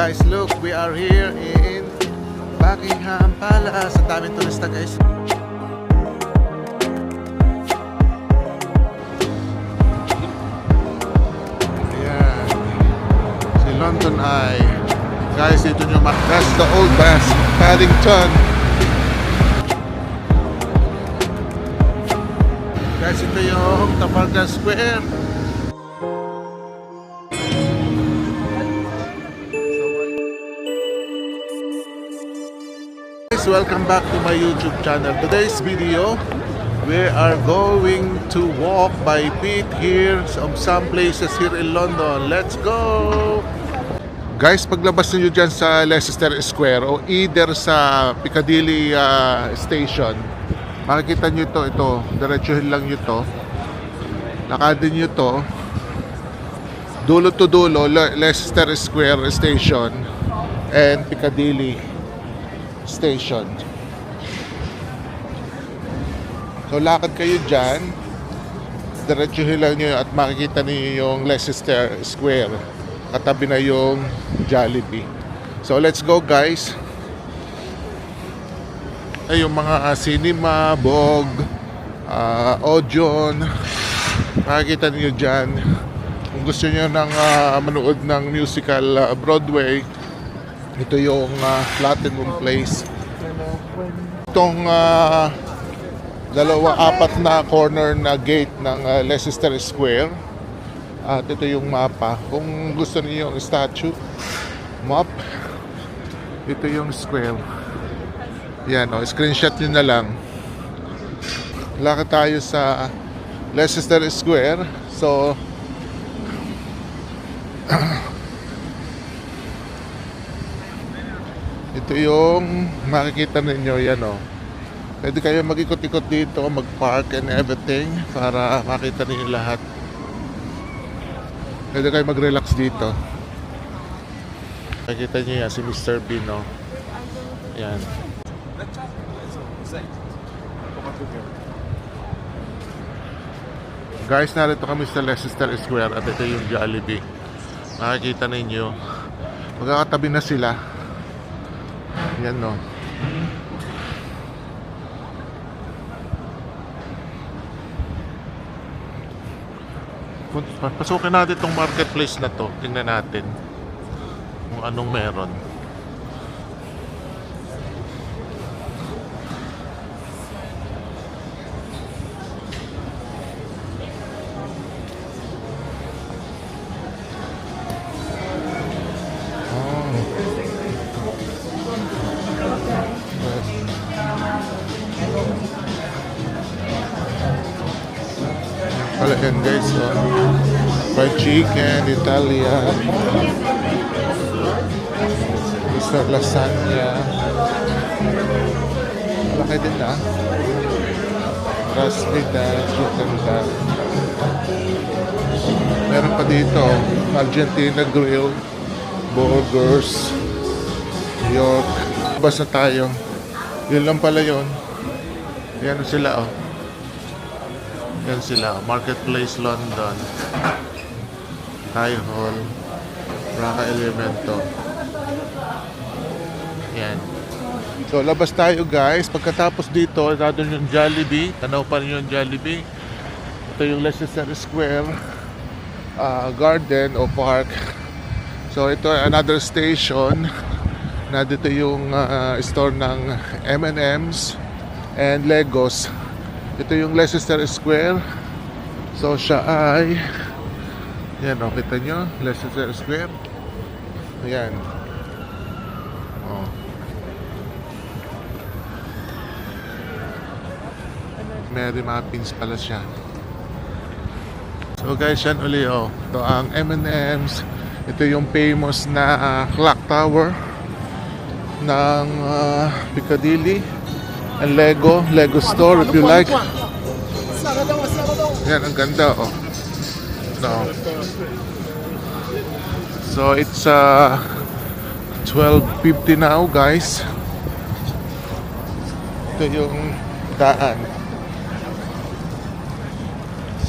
Guys, look, we are here in Buckingham Palace. Ang daming turista, guys. Ayan. Si London Eye. Guys, dito nyo that's the old Paddington. Guys, ito yung Trafalgar Square. Welcome back to my YouTube channel. Today's video, we are going to walk by feet here of some places here in London. Let's go! Guys, paglabas niyo dyan sa Leicester Square o either sa Piccadilly Station, makikita niyo ito, diretsuhin lang niyo to, lakadin niyo to, dulo to dulo, Leicester Square Station and Piccadilly Station. So lakad kayo dyan, diretsuhin lang nyo at makikita niyo yung Leicester Square. Katabi na yung Jollibee. So let's go, guys. Ay, yung mga cinema, Bog, Odeon, makikita niyo dyan. Kung gusto niyo ng manood ng musical Broadway, ito yung Platinum Place. Itong apat na corner na gate ng Leicester Square. At ito yung mapa. Kung gusto niyo yung statue map, ito yung square. Yan, screenshot nyo na lang. Lakad tayo sa Leicester Square. So ito yung makikita ninyo, yan pwede kayo mag-ikot-ikot dito, mag-park and everything para makita ninyo lahat. Pwede kayo mag-relax dito. Makikita nyo yan, si Mr. Bean, yan. Guys, narito kami sa Leicester Square at ito yung Jollibee. Makikita ninyo, magkakatabi na sila. Yan, pasukin natin itong marketplace na to. Tingnan natin kung anong meron. Pala yan, guys, fried chicken, Italian, Mr. Lasagna, malaki din Rasmida, chicken duck. Meron pa dito Argentina grill, burgers, York. Basta tayo, yun lang pala yun. Yan sila, yan sila, Marketplace London, High Hall, Braga Elemento. Yan. So labas tayo, guys. Pagkatapos dito, nandun yung Jollibee. Tanaw pa rin yung Jollibee. Ito yung Leicester Square Garden o Park. So ito another station. Nandito yung store ng M&M's and Legos. Ito yung Leicester Square. So siya ay yan, kita nyo Leicester Square. Ayan. Mary Mappins pala siya. So guys, yan uli ito ang M&M's. Ito yung famous na clock tower ng Piccadilly. And Lego store if you like. Yan, ang ganda So it's 12:50 now, guys. Ito yung daan.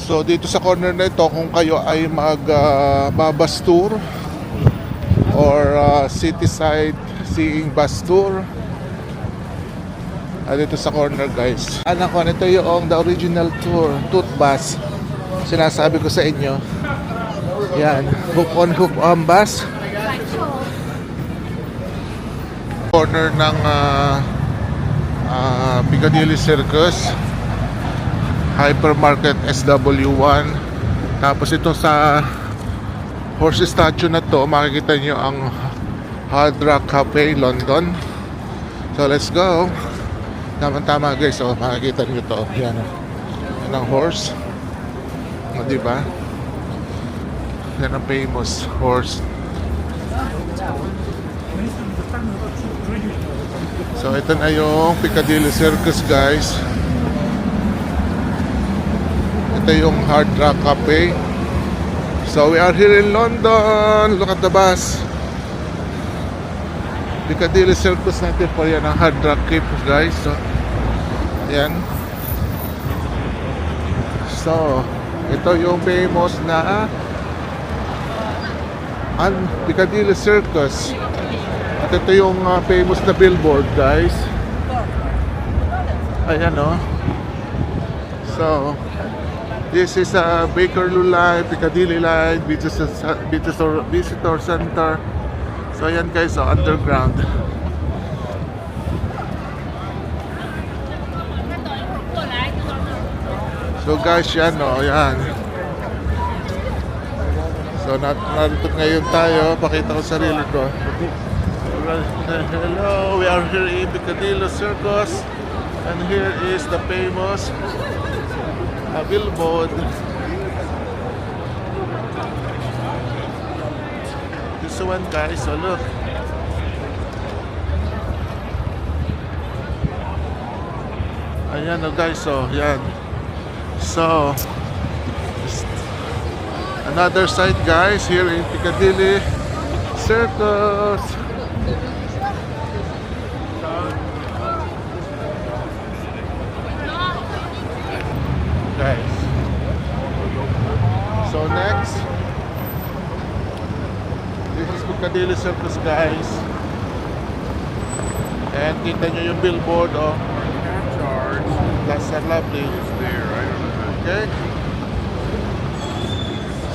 So dito sa corner na ito, kung kayo ay magbabas tour or city side seeing bus tour. Dito sa corner guys. Anak ko, ito yung the original tour, Toot Bus. Sinasabi ko sa inyo. Yan, hook on bus. Corner ng Piccadilly Circus, Hypermarket SW1. Tapos ito sa horse statue na to, makikita nyo ang Hard Rock Cafe, London. So let's go. Tama-tama guys, so makikita nyo to. Yan, yan ang horse. Diba? Yan ang famous horse. So ito na yung Piccadilly Circus guys. Ito yung Hard Rock Cafe. So we are here in London. Look at the bus. Piccadilly Circus natin po yan ang Hard Rock Cafe guys. So yan. So ito yung famous na Piccadilly Circus. At ito yung famous na billboard guys. Ayan o. So this is a Bakerloo Line, Piccadilly Line, Visitor Center. So ayan guys, so underground. So guys, yan o, yan. So narito ngayon tayo, pakita ko sarili ko. Hello, we are here in Piccadilly Circus. And here is the famous billboard. This one guys, so look. Ayan o guys, so yan. So another side guys here in Piccadilly Circus. Guys. So next, this is Piccadilly Circus guys. And kita nyo yung billboard oh. That's a lovely. Okay.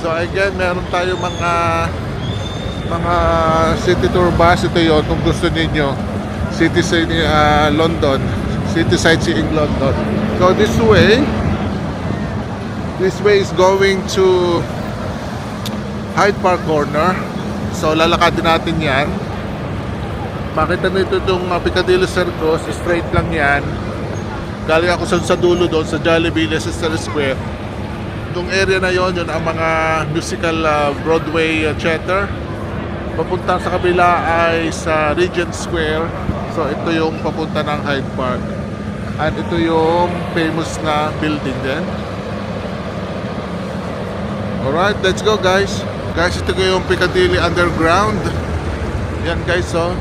So again, meron tayo mga city tour bus. Ito yun kung gusto niyo. City London. City sightseeing London. So this way is going to Hyde Park Corner. So lalakadin natin yan. Makita nito itong Piccadilly Circus. Straight lang yan. Galing ako sa dulo doon sa Jollibee, Leicester Square. Itong area na yon, yun ang mga musical Broadway theater. Papunta sa kabila ay sa Regent Square. So ito yung papunta ng Hyde Park. And ito yung famous na building din. Alright, let's go guys. Guys, ito yung Piccadilly Underground. Yan guys, so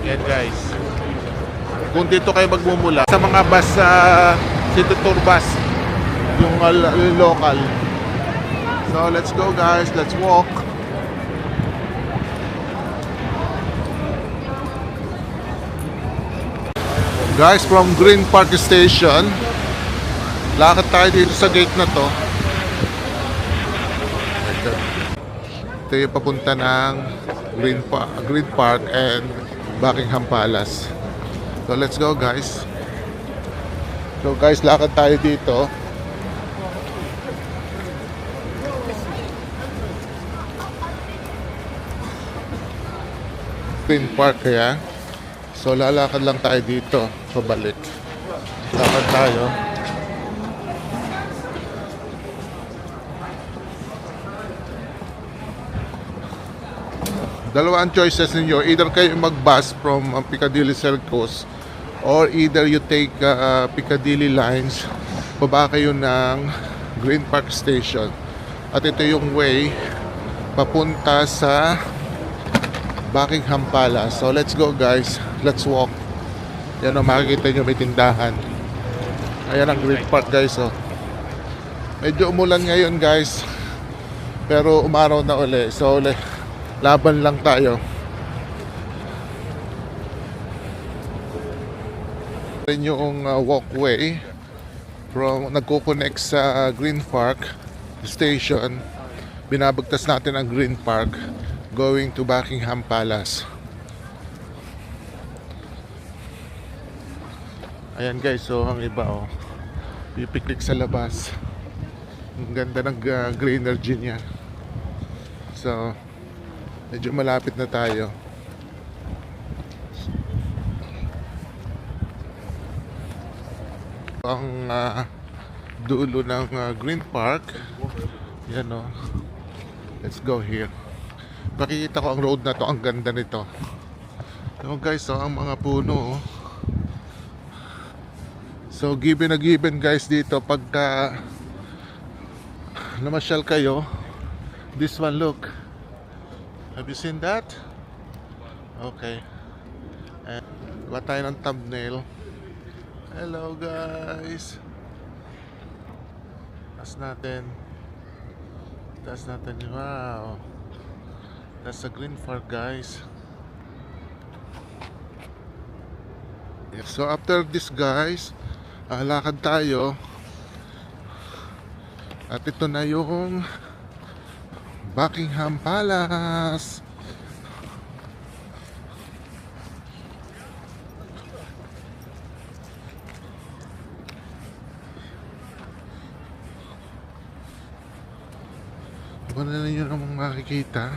yan guys. Kung dito kayo magmumula sa mga bus city tour bus, yung local. So let's go guys, let's walk. Guys, from Green Park Station, lakad tayo dito sa gate na to. Ito yung papunta ng Green Park and Buckingham Palace. So let's go guys. So guys, lakad tayo dito. Green Park kaya. So lalakad lang tayo dito, pabalik. Lakad tayo. Dalawang choices ninyo. Either kayo mag-bus from Piccadilly Circus or either you take Piccadilly lines, baba kayo ng Green Park Station. At ito yung way papunta sa Buckingham Palace. So let's go guys. Let's walk. Yan o, makikita nyo may tindahan. Ayan ang Green Park guys oh. Medyo umulan ngayon guys, pero umaraw na uli. So laban lang tayo. Rin yung walkway from nagko-connect sa Green Park Station. Binabagtas natin ang Green Park going to Buckingham Palace. Ayan guys, so ang iba oh, pipiknik sa labas. Ang ganda ng green energy niya. So medyo malapit na tayo. Ang dulo ng Green Park. Yan o. Let's go here. Pakikita ko ang road na to. Ang ganda nito. So guys, so, ang mga puno oh. So given na given guys dito pagka namasyal kayo. This one, look. Have you seen that? Okay. And gawa tayo ng thumbnail. Hello guys. Taas natin. Wow. That's a Green Park guys. Yeah, so after this guys, lakad tayo. At ito na yung Buckingham Palace. Iba na ninyo namang makikita.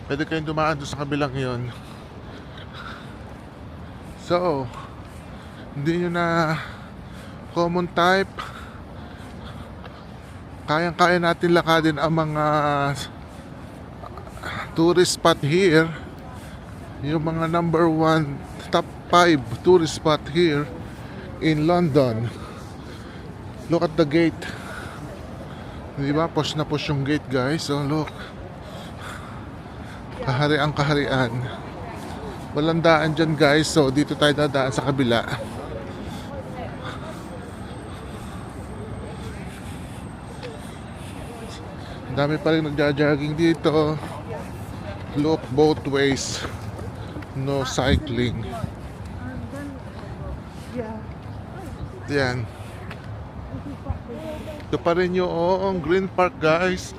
Pwede kayong dumaan doon sa kabilang yon. So hindi nyo na common type, kayang-kaya natin lakadin ang mga tourist spot here. Yung mga number 1, top 5 tourist spot here in London. Look at the gate. Diba? Push na push yung gate guys. So look. Kaharian. Walang daan dyan guys. So dito tayo dadaan sa kabila. Dami pa rin nagja-jogging dito. Look both ways. No cycling. Yan. Ito pa rin yung Green Park guys.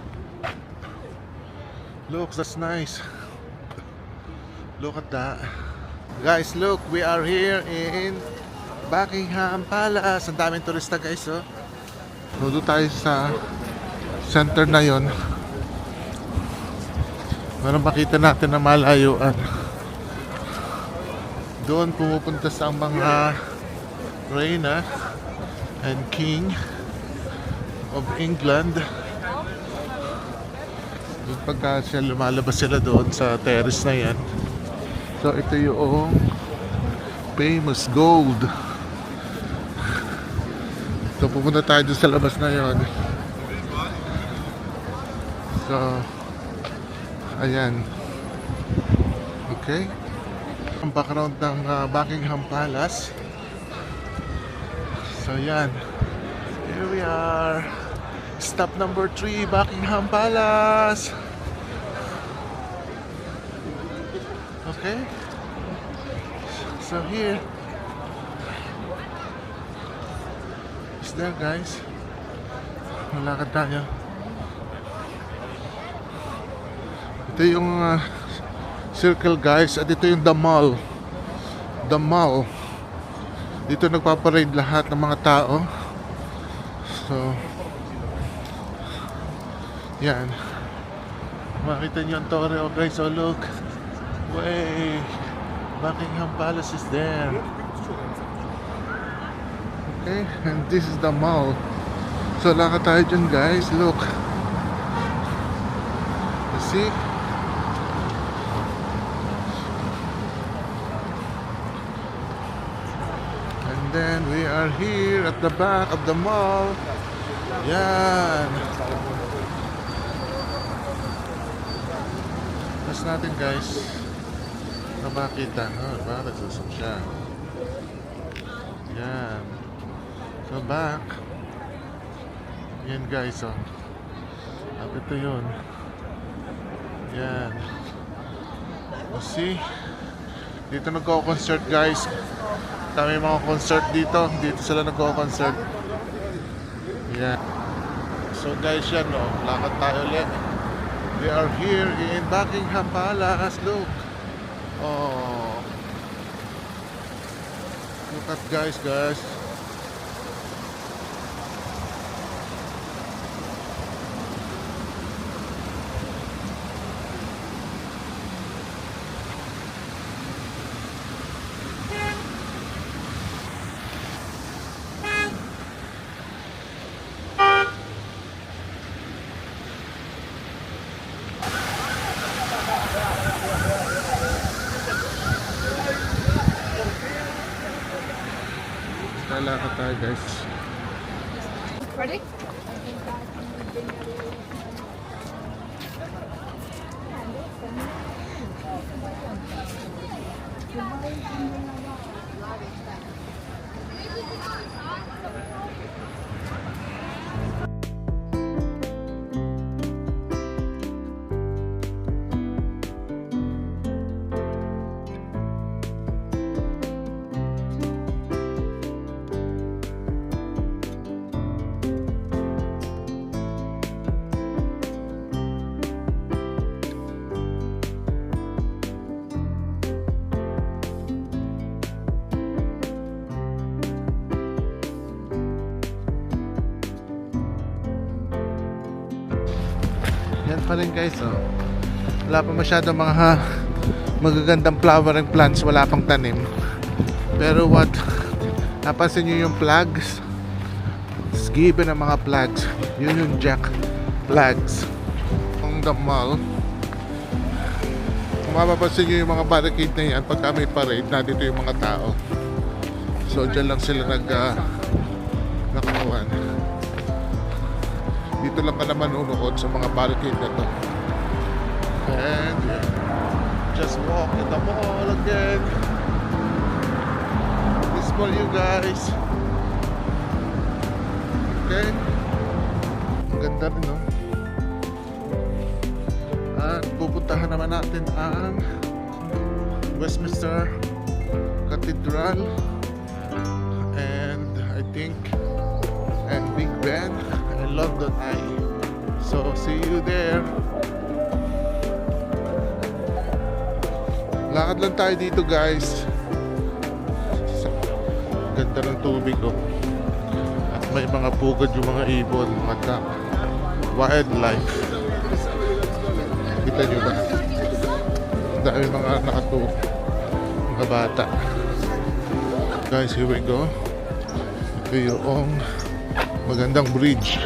Look, that's nice. Look at that. Guys, look, we are here in Buckingham Palace. Ang daming turista guys oh. Doon tayo sa center na yon. Para makita natin na malayuan. Doon pumupunta sa mga Reyna and King of England. Doon pagka sila lumalabas sila doon sa terrace na yan. So ito yung famous gold. So pupunta tayo doon sa labas na yon. So ayan. Okay. Ang background ng Buckingham Palace. So yan. Here we are. Stop number 3, Buckingham Palace. Okay. So here is there guys. Malakad tayo. Ito yung circle guys. At ito yung the mall. The mall. Dito nagpaparade lahat ng mga tao. So yan. Makita nyo ang torre oh guys. So look. Way. Buckingham Palace is there. Okay. And this is the mall. So lakad tayo dyan guys. Look. You see? And then we are here at the back of the mall. Yan. Tapos natin guys. na makita. Bakit susok siya? Yan. So back. Yan guys, oh. At ito yun. Yan. See? Dito nagko-concert guys. Kami mga concert dito. Dito sila nagko-concert. Yan. So guys, yan, no. Lakad tayo ulit. We are here in Buckingham Palace. Look. Oh. Look at guys. Lalakad tayo guys. Ready? Yan pa rin guys, oh. Wala pa masyadong mga magagandang flowering plants, wala pang tanim. Pero what, napansin nyo yung flags? Given ng mga flags. Yun yung Jack flags on the mall. Kung mapapansin nyo yung mga barricade na yan, pagka may parade, nandito yung mga tao. So dyan lang sila nakakuhan. Dito lang ka naman unuod sa mga barricade na to. And yeah, just walk in the mall again. This for you guys. Okay. Ang ganda rin, no? At pupuntahan naman natin ang Westminster Cathedral and I think and Big Ben and London Eye. So see you there. Lakad lang tayo dito guys. Ganda ng tubig, oh. At may mga pugad yung mga ibon, mga duck, wildlife. Kita nyo ba? Dahil mga nakatuwa, mga bata. Guys, here we go. Ito yung magandang bridge.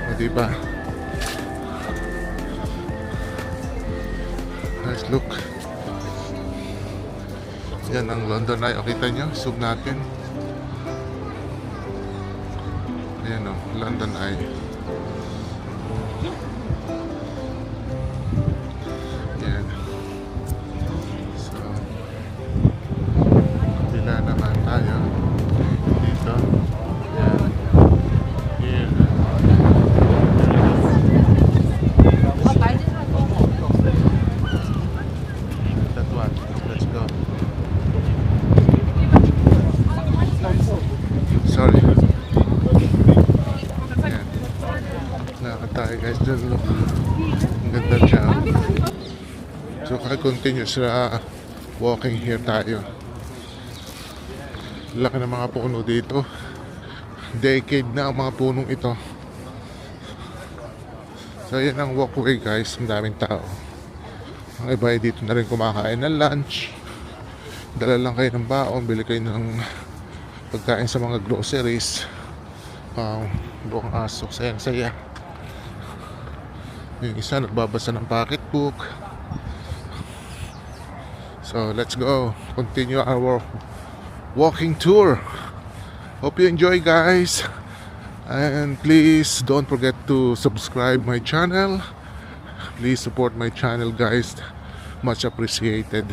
O, diba? Guys, look. Yan ang London Eye. O, kita nyo? Zoom natin. Ayan, o. London Eye. Yan. So, kabila naman tayo. Dito. Yan. Here. That one. Let's go. Sorry. Ayan. Nakakad tayo guys dyan, look. Ang ganda siya. So continue sa walking here tayo. Laki ng mga puno dito. Decade na ang mga punong ito. So yan ang walkway guys. Ang daming tao. Ang iba ay dito na rin kumakain ng lunch. Dala lang kayo ng baon. Bili kayo ng pagkain sa mga groceries. Buong aso. Sayang-saya. Yung isa nagbabasa ng pocketbook. So let's go. Continue our walking tour. Hope you enjoy guys. And please don't forget to subscribe my channel. Please support my channel guys. Much appreciated.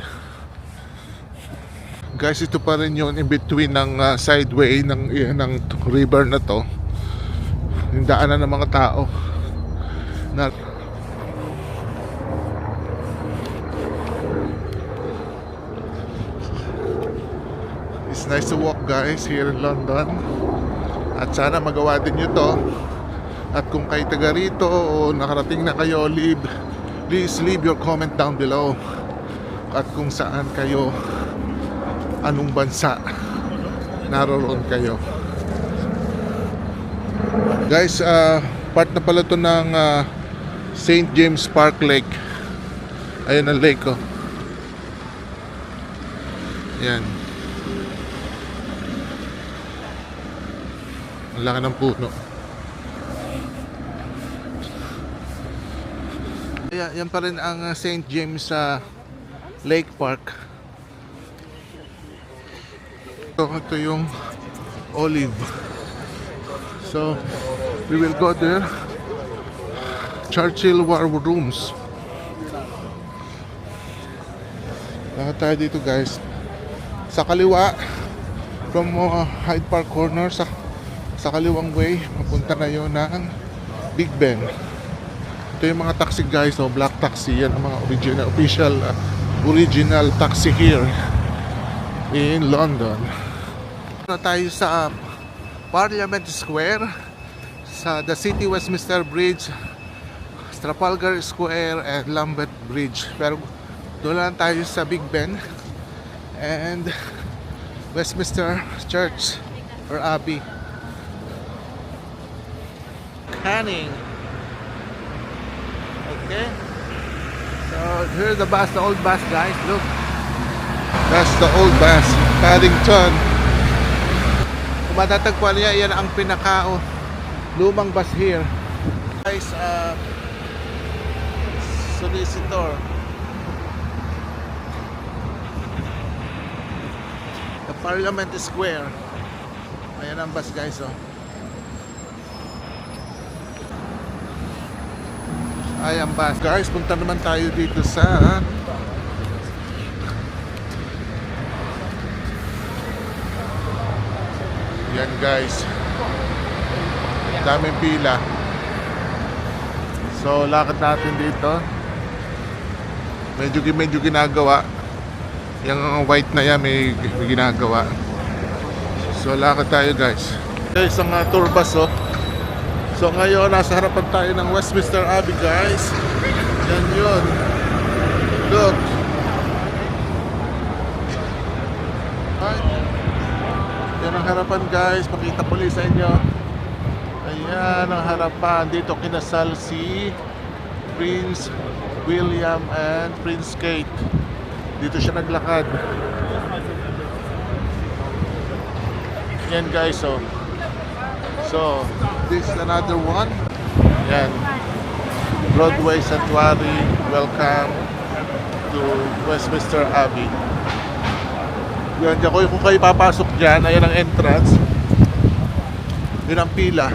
Guys, ito pa rin yun in between ng sideway ng river na to. Yung daanan ng mga tao na it's nice to walk guys here in London. At sana magawa din nyo to. At kung kayo taga rito o nakarating na kayo, please leave your comment down below. At kung saan kayo, anong bansa naroon kayo. Guys, part na pala to ng St. James Park Lake. Ayun ang lake ko. Yan. Ang laki ng puno. Yan pa rin ang St. James Lake Park. Ito yung olive. So, we will go there. Churchill War Rooms. Lahat tayo dito guys. Sa kaliwa, from Hyde Park Corner, sa kaliwang way, mapunta na yun ng Big Ben. Ito yung mga taxi guys, black taxi. Yan ang mga original taxi here in London. Na tayo sa Parliament Square, sa the City Westminster Bridge, Trafalgar Square and Lambeth Bridge. Pero doon lang tayo sa Big Ben and Westminster Church or Abbey. Canning. Okay. So here's the bus, the old bus guys. Look. That's the old bus, Paddington. Kung matatagpuan niya, yan ang pinaka lumang bus here. Guys, solicitor. The Parliament Square. Ayan ang bus guys, Ayan bus. Guys, punta naman tayo dito sa yan guys. Daming pila. So, lakad natin dito. Medyo ginagawa. Yung white na yan may ginagawa. So, lakad tayo guys. Guys, ang tour bus So ngayon, nasa harapan tayo ng Westminster Abbey guys. Yan yun. Look. Right. Yan ang harapan guys. Pakita po sa inyo. Ayan ang harapan. Dito kinasal si Prince William and Prince Kate. Dito siya naglakad. Yan guys, So, this is another one. Yan. Broadway Sanctuary. Welcome to Westminster Abbey. Yan, kung kayo papasok dyan, ayan ang entrance. Yun ang pila.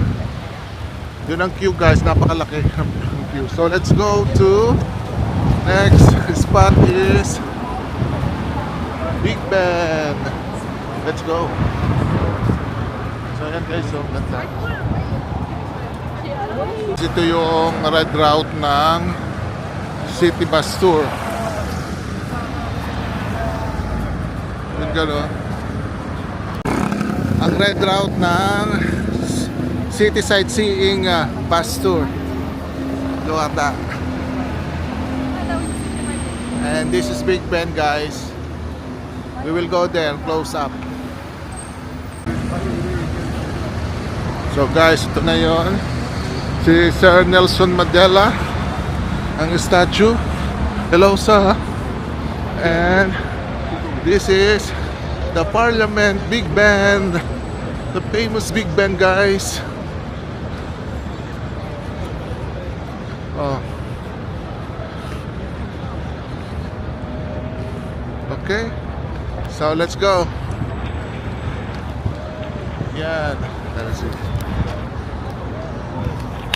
Yun ang queue guys, napakalaki ang queue. So, let's go to next spot is Big Ben. Let's go. So yan guys, ganda. Ito yung red route ng City Bus Tour. Yan gano'n. Ang red route ng City Sightseeing Bus Tour. Look at that. And this is Big Ben guys. We will go there close up. So guys, ito na yon. Si Sir Nelson Mandela, ang statue. Hello sir. And this is the Parliament Big Ben. The famous Big Ben guys. Okay. So let's go. Yan. Let's see.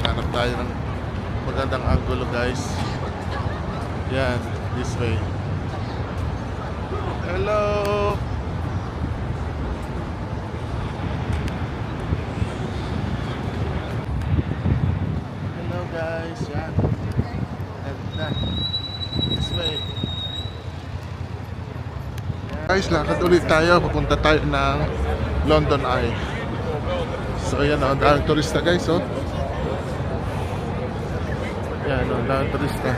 Hanap tayo ng magandang angulo guys. Yan, this way. Hello! Hello guys, yan. Ganda. This way. Guys, lakad ulit tayo. Papunta tayo ng London Eye. So yan o, daming turista guys oh. Yan o, daming turista.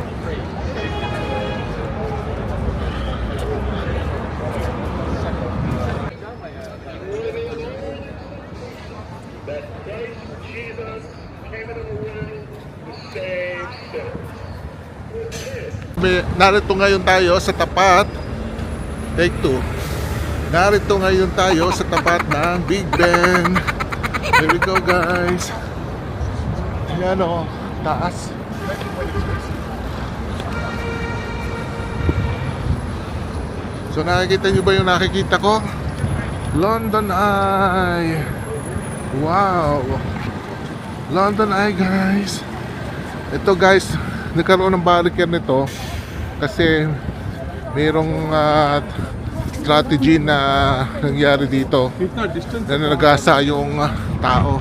Narito ngayon tayo sa tapat. Take two. Narito ngayon tayo sa tapat ng Big Ben. Here we go guys. Ayan o, taas. So nakikita nyo ba yung nakikita ko? London Eye. Wow. London Eye guys. Ito guys, nagkaroon ng barricade nito kasi mayroong strategy na nangyari dito na nagasa yung tao.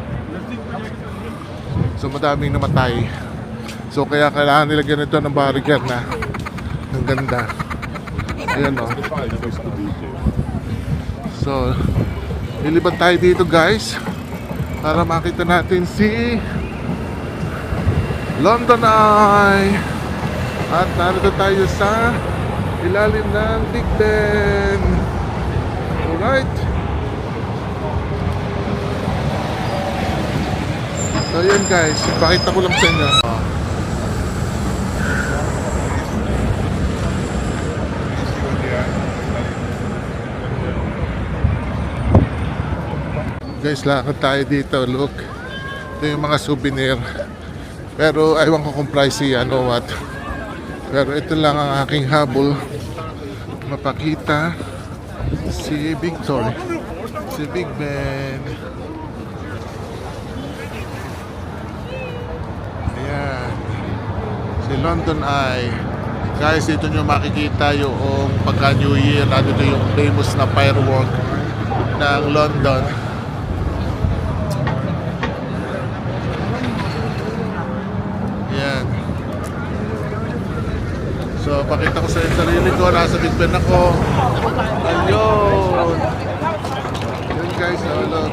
So madaming namatay. So kaya kailangan nilagyan ito ng barricade na ang ganda. Ayan o. So lilipad tayo dito guys para makita natin si London Eye. At narito tayo sa ilalim ng Big Ben. Alright. So yun guys, pakita ko lang sa inyo. Guys, lakad tayo dito. Look, ito yung mga souvenir. Pero aywan ko kung pricey ano what. Pero ito lang ang aking habol. Mapakita si Big Ben. Ayan. Si London Eye. Guys, dito nyo makikita yung pagka New Year. Dito yung famous na firework ng London. Ayan. So, pakita ko sa sarili ko, nasa Big Ben ako. Ayun. Yun guys, oh, look.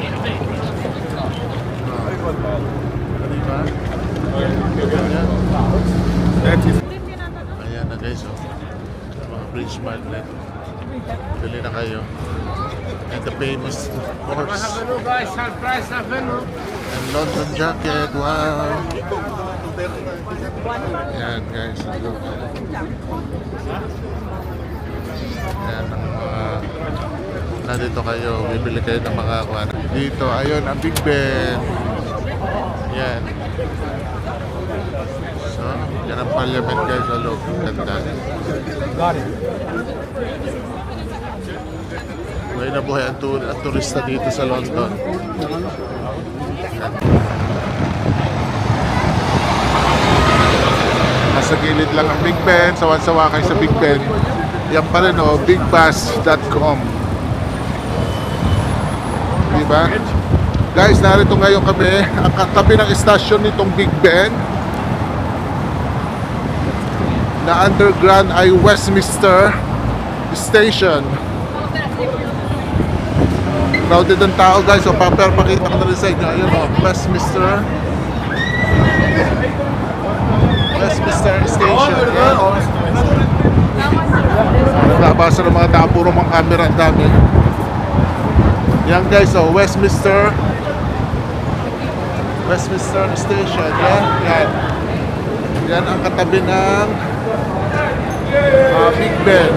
Diba? Ayan na guys, oh. Mga bridge magnet. Bili na kayo. And the famous horse. And London jacket, wow. Ayan guys, look. Ayan ang mga nandito kayo, bibili kayo ng mga kuwan. Dito, ayun ang Big Ben. Ayan. So, yan ang parliament guys, look. Ganda. Buhay na buhay ang turista dito sa London. Nasa gilid lang ang Big Ben, sawan-sawa kayo sa Big Ben. Yan pa rin o, bigbus.com. Diba? Guys, narito ngayon kami, ang katabi ng istasyon nitong Big Ben na underground ay Westminster Station. Crowded ang tao guys, so pakita ko na rin sa inyo. Ayun o, Westminster Station. Yan. Nabasa ng mga tao, puro mga camera ang dami. Yan guys, so Westminster Station. Yan. Yan ang katabi ng Big Ben.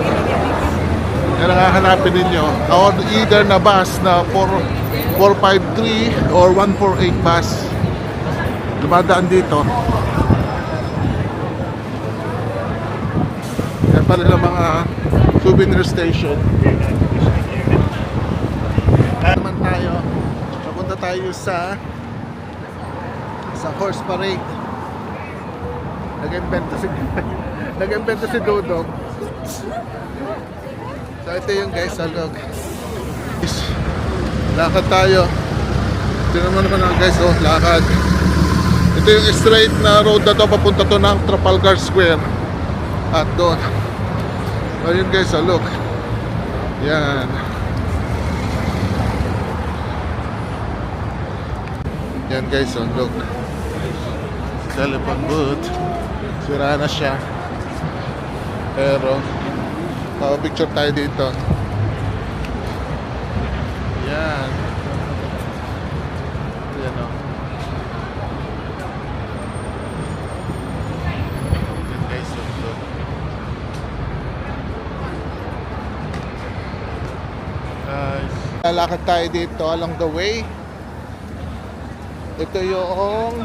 Yan ang hahanapin ninyo. Or either na bus na 453 or 148 bus. Dumadaan dito. Yan pala ng mga souvenir station. Naman tayo. Papunta tayo sa horse parade. Nag-invento si nag-invento si Dudong. So ito yung guys, alog. Lakad tayo. Ito naman guys, oh, lakad. Ito yung straight na road na to, papunta to ng Trafalgar Square. At doon. Ayun guys, alog. Yan. Yan guys, alog. Telephone booth. Sira na siya. Pero picture tayo dito. Yan. Yan o. Yan guys, ito. Guys, lalakad tayo dito along the way. Ito yung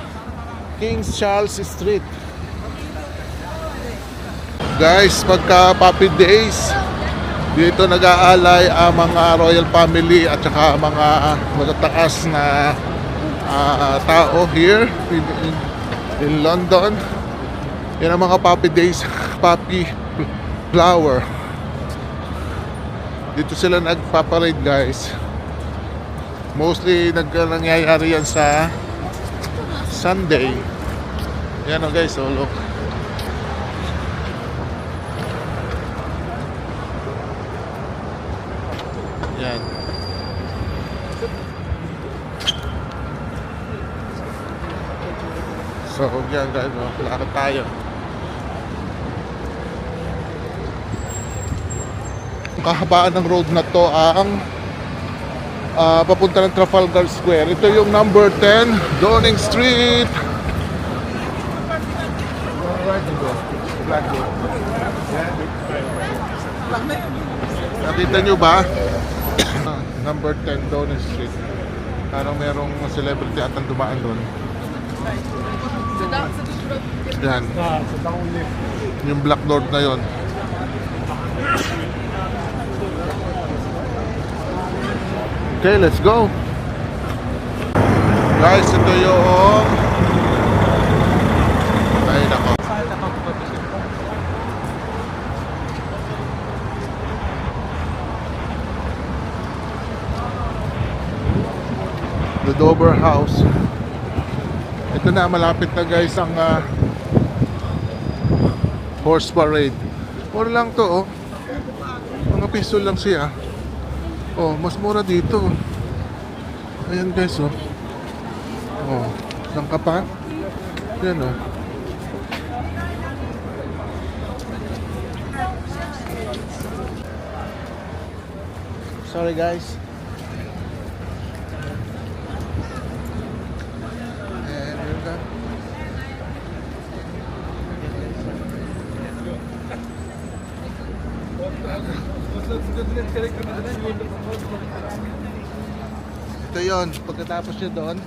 King Charles Street. Guys, pagka Puppy Days, dito nag-aalay ang mga royal family at saka mga matataas na tao here in London. Yan ang mga Puppy Days, Puppy Flower. Dito sila nagpaparade guys. Mostly nangyayari yan sa Sunday. Yan o guys, oh look. Yan. So, yan guys, oh, lakad tayo. Ang kahabaan ng road na to ang papunta ng Trafalgar Square. Ito yung number 10, Downing Street. Nakita nyo ba? Number 10, Downing Street. Parang merong celebrity atang dumaan doon. Yan. Yung Black Lord na yon. Okay, let's go. Guys, ito yung ay nako. The Dover House. Ito na, malapit na guys ang horse parade. Mura lang to, oh. Mga piso lang siya. Oh, mas mura dito. Ayan guys, oh. Oh, saan ka pa? Ayan, oh. Sorry guys. And here we go. Ito yun, pagkatapos nyo doon,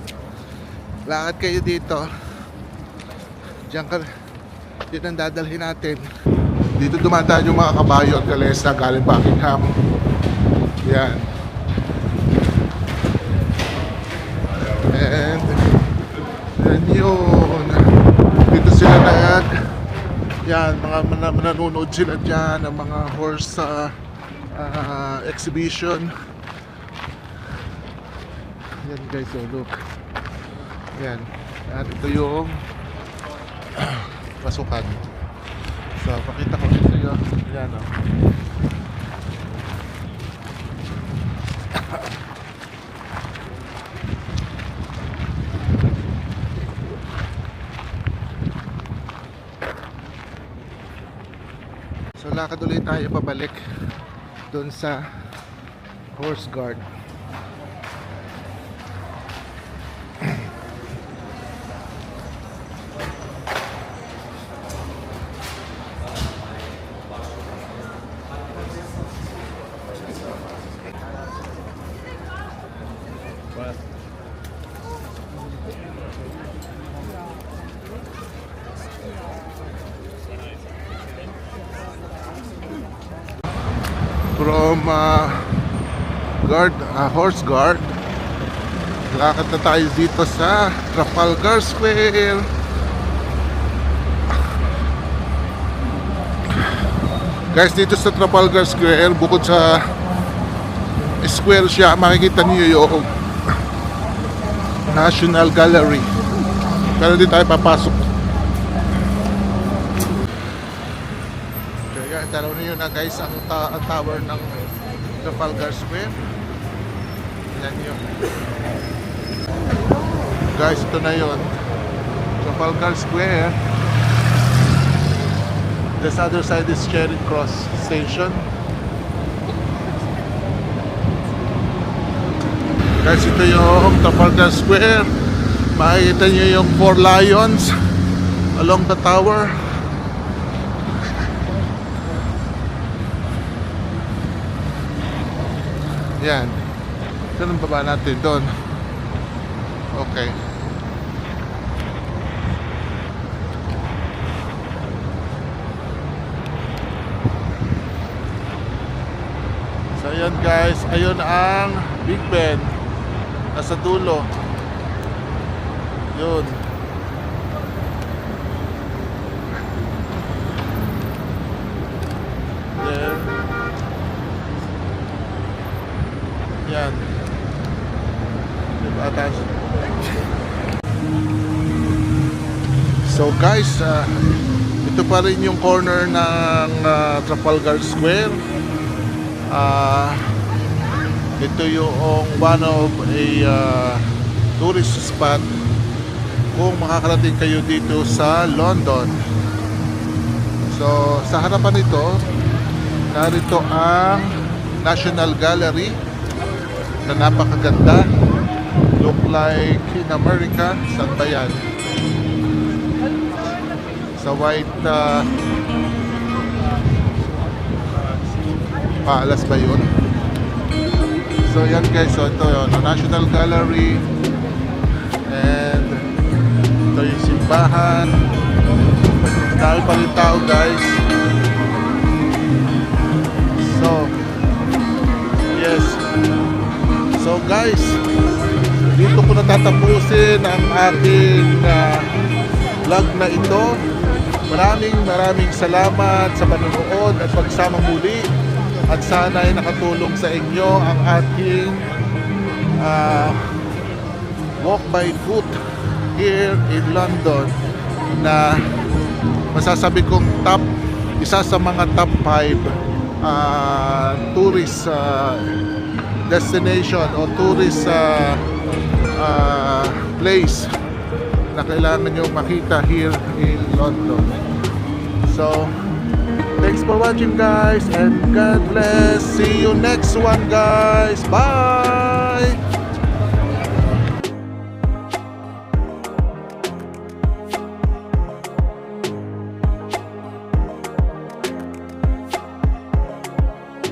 lakad kayo dito. Diyan ka, dito ang dadalhin natin. Dito dumadaan yung mga kabayo at kalesa galing Buckingham. Yan. And then yun, dito sila yan, mga nanonood sila dyan ng mga horse exhibition. Yan guys, oh look. Yan. At ito yung pasukan. So, pakita ko dito yun. Yan, oh. So, lakad ulit tayo pabalik doon sa Horse Guard. From Horse Guard, lakad na tayo dito sa Trafalgar Square. Guys, dito sa Trafalgar Square, bukod sa square siya, makikita niyo yung National Gallery. Pero di tayo papasok. Kaya tanaw niyo na guys ang tower ng Trafalgar Square. Yan yun. Guys, ito na yun. Trafalgar Square. This other side is Charing Cross Station. Guys, ito yung Trafalgar Square. Makikita nyo yung 4 lions along the tower. Yan. Saan ang baba natin? Doon. Okay. So ayan guys, ayun ang Big Ben nasa dulo. Yun. Then yan. Diba atas? So guys, ito pa rin yung corner ng Trafalgar Square. Ito yung one of a tourist spot kung makakarating kayo dito sa London. So sa harapan nito, narito ang National Gallery na napakaganda. Look like in America. Saan ba yan? Sa white paalas ba yun? So yan guys, so ito yun, National Gallery. And ito yung simbahan. Dahil pa rin tao guys. So yes. So guys, dito ko natatapusin ang aking vlog na ito. Maraming salamat sa panonood at pagsama muli. At sana ay nakatulong sa inyo ang aking walk by foot here in London na masasabi kong isa sa mga top 5 tourist destination o tourist place na kailangan nyo makita here in London. So thanks for watching guys and God bless. See you next one guys. Bye.